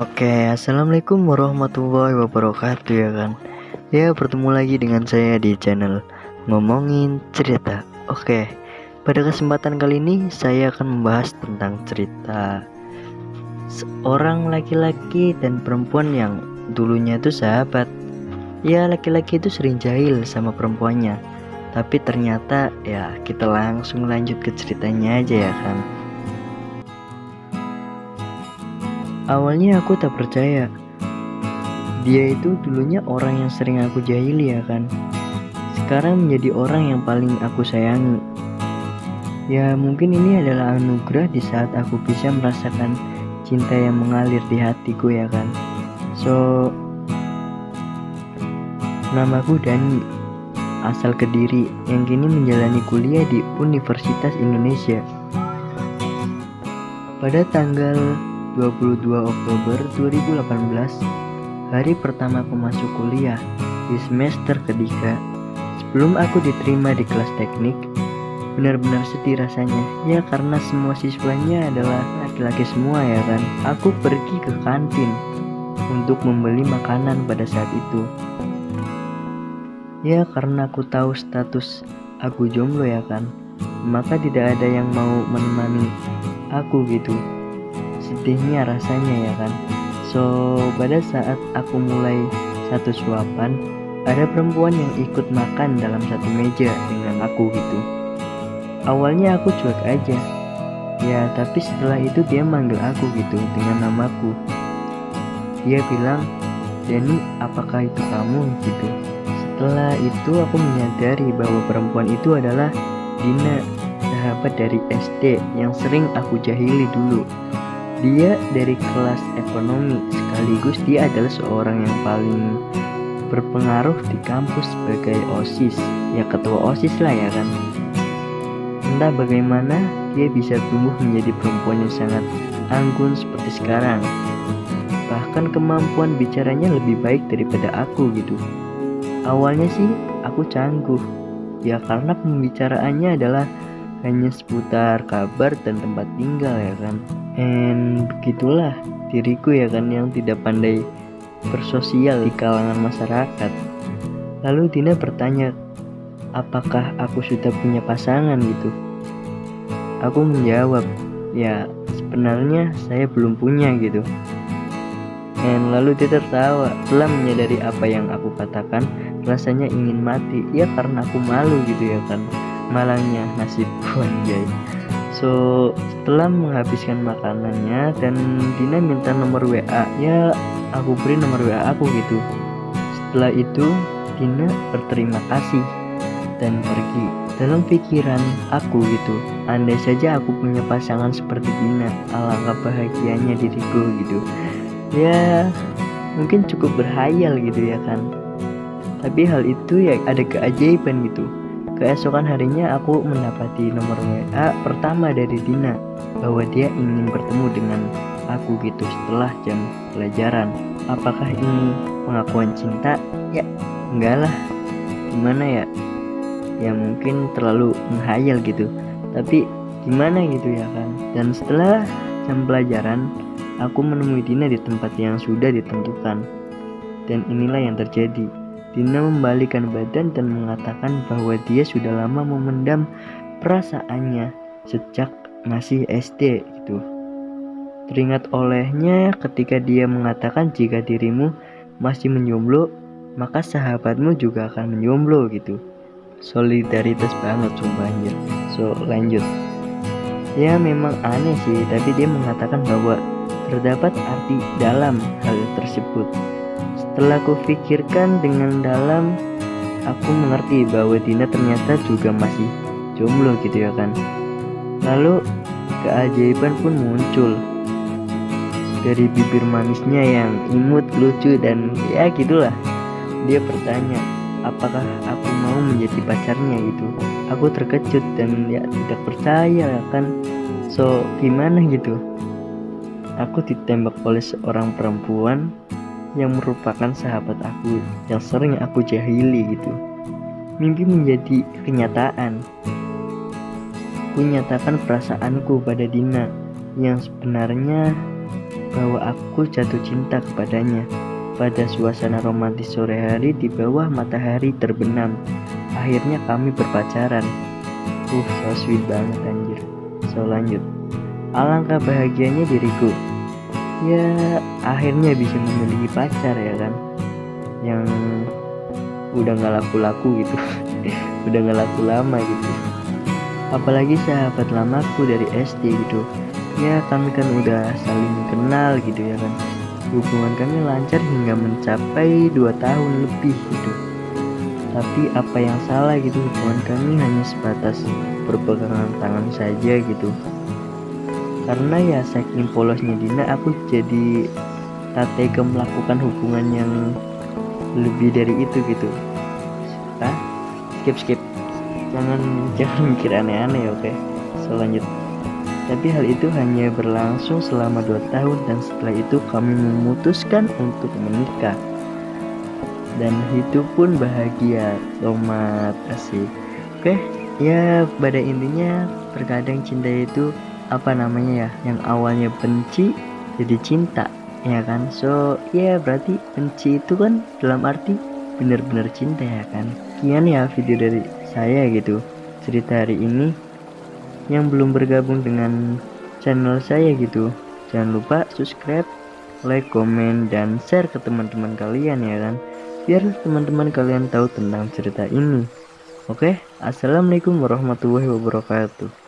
Oke, assalamualaikum warahmatullahi wabarakatuh ya kan. Ya, bertemu lagi dengan saya di channel Ngomongin Cerita. Oke, pada kesempatan kali ini saya akan membahas tentang cerita seorang laki-laki dan perempuan yang dulunya itu sahabat. Ya, laki-laki itu sering jahil sama perempuannya, tapi ternyata ya kita langsung lanjut ke ceritanya aja ya kan. Awalnya aku tak percaya. Dia itu dulunya orang yang sering aku jahili ya kan. Sekarang menjadi orang yang paling aku sayangi. Ya mungkin ini adalah anugerah di saat aku bisa merasakan cinta yang mengalir di hatiku ya kan. So, namaku Dani, asal Kediri, yang kini menjalani kuliah di Universitas Indonesia. Pada tanggal 22 Oktober 2018, hari pertama aku masuk kuliah di semester ketiga, sebelum aku diterima di kelas teknik, benar-benar sedih rasanya. Ya karena semua siswanya adalah laki-laki semua ya kan. Aku pergi ke kantin untuk membeli makanan pada saat itu. Ya karena aku tahu status aku jomblo ya kan, maka tidak ada yang mau menemani aku gitu. Sedihnya rasanya ya kan. So pada saat aku mulai satu suapan, ada perempuan yang ikut makan dalam satu meja dengan aku gitu. Awalnya aku cuek aja, ya tapi setelah itu dia manggil aku gitu dengan namaku. Dia bilang, "Dani, apakah itu kamu?" gitu. Setelah itu aku menyadari bahwa perempuan itu adalah Dina, sahabat dari SD yang sering aku jahili dulu. Dia dari kelas ekonomi, sekaligus dia adalah seorang yang paling berpengaruh di kampus sebagai OSIS, ya ketua OSIS lah ya kan. Entah bagaimana dia bisa tumbuh menjadi perempuan yang sangat anggun seperti sekarang. Bahkan kemampuan bicaranya lebih baik daripada aku gitu. Awalnya sih aku cangguh, ya karena pembicaraannya adalah hanya seputar kabar dan tempat tinggal ya kan. And begitulah diriku ya kan yang tidak pandai bersosial di kalangan masyarakat. Lalu Dina bertanya, apakah aku sudah punya pasangan gitu. Aku menjawab, ya sebenarnya saya belum punya gitu. Dan lalu dia tertawa. Setelah menyadari apa yang aku katakan, rasanya ingin mati. Ya karena aku malu gitu ya kan. Malangnya nasibku anjay. So setelah menghabiskan makanannya dan Dina minta nomor WA, ya aku beri nomor WA aku gitu. Setelah itu Dina berterima kasih dan pergi. Dalam pikiran aku gitu, andai saja aku punya pasangan seperti Dina, alangkah bahagianya diriku gitu. Ya mungkin cukup berhayal gitu ya kan. Tapi hal itu ya ada keajaiban gitu. Keesokan harinya aku mendapati nomor WA pertama dari Dina, bahwa dia ingin bertemu dengan aku gitu setelah jam pelajaran. Apakah ini pengakuan cinta? Ya enggak lah. Gimana ya? Ya mungkin terlalu menghayal gitu. Tapi gimana gitu ya kan. Dan setelah jam pelajaran, aku menemui Dina di tempat yang sudah ditentukan. Dan inilah yang terjadi. Dina membalikkan badan dan mengatakan bahwa dia sudah lama memendam perasaannya sejak masih SD gitu. Teringat olehnya ketika dia mengatakan jika dirimu masih menjomblo, maka sahabatmu juga akan menjomblo gitu. Solidaritas banget sumpah anjir. So lanjut. Ya memang aneh sih, tapi dia mengatakan bahwa terdapat arti dalam hal tersebut. Setelah kupikirkan dengan dalam, aku mengerti bahwa Dina ternyata juga masih jomblo gitu ya kan. Lalu keajaiban pun muncul dari bibir manisnya yang imut, lucu, dan ya gitulah. Dia bertanya, apakah aku mau menjadi pacarnya gitu. Aku terkejut dan ya tidak percaya kan. So gimana gitu. Aku ditembak oleh seorang perempuan yang merupakan sahabat aku yang sering aku jahili gitu. Mimpi menjadi kenyataan. Ku nyatakan perasaanku pada Dina yang sebenarnya bahwa aku jatuh cinta kepadanya pada suasana romantis sore hari di bawah matahari terbenam. Akhirnya kami berpacaran. So sweet banget anjir. So lanjut. Alangkah bahagianya diriku. Ya akhirnya bisa memiliki pacar ya kan, yang udah gak laku-laku gitu. Udah gak laku lama gitu. Apalagi sahabat lamaku dari SD gitu. Ya kami kan udah saling kenal gitu ya kan. Hubungan kami lancar hingga mencapai 2 tahun lebih gitu. Tapi apa yang salah gitu, hubungan kami hanya sebatas berpegangan tangan saja gitu. Karena ya saking polosnya Dina, aku jadi tak tega melakukan hubungan yang lebih dari itu gitu. Skip jangan mikir aneh-aneh, oke? Selanjut. Tapi hal itu hanya berlangsung selama 2 tahun dan setelah itu kami memutuskan untuk menikah. Dan hidup pun bahagia, tomat asik. Oke, ya pada intinya terkadang cinta itu yang awalnya benci jadi cinta, ya kan? So ya berarti benci itu kan dalam arti benar-benar cinta ya kan. Sekian ya video dari saya gitu, cerita hari ini. Yang belum bergabung dengan channel saya gitu, jangan lupa subscribe, like, komen, dan share ke teman-teman kalian ya kan, biar teman-teman kalian tahu tentang cerita ini. Oke, assalamualaikum warahmatullahi wabarakatuh.